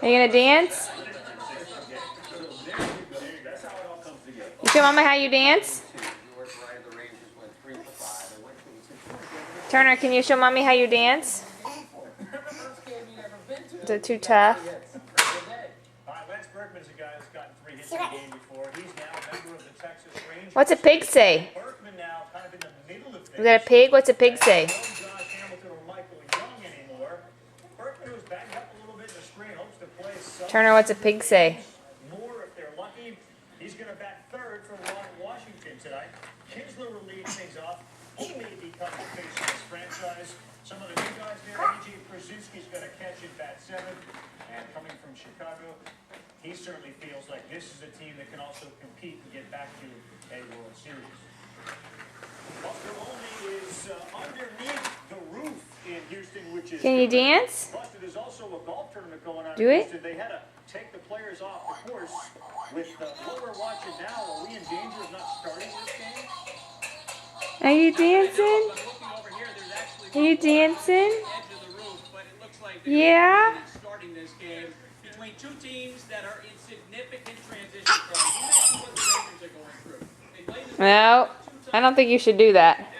Are you gonna dance? You show Mama how you dance? Turner, can you show Mommy how you dance? Is it too tough? What's a pig say? Is that a pig? What's a pig say? Turner, what's a pig say? He's going to bat third for Ron Washington tonight. Kinsler will lead things off. He may become the face of this franchise. Some of the new guys there, A.J. Prziuski's going to catch it, bat seventh. And coming from Chicago, he certainly feels like this is a team that can also compete and get back to a World Series. Buster Olney is underneath the roof in Houston, which is... Can you dance? Plus, there's also a golf tournament going on. Do it? They had to take the players off the course. With what we're watching now, are we in danger of not starting this game? Are you dancing? Are you dancing? Yeah? Starting this game between two teams that are in significant transition from what the Rangers are going through. No, I don't think you should do that.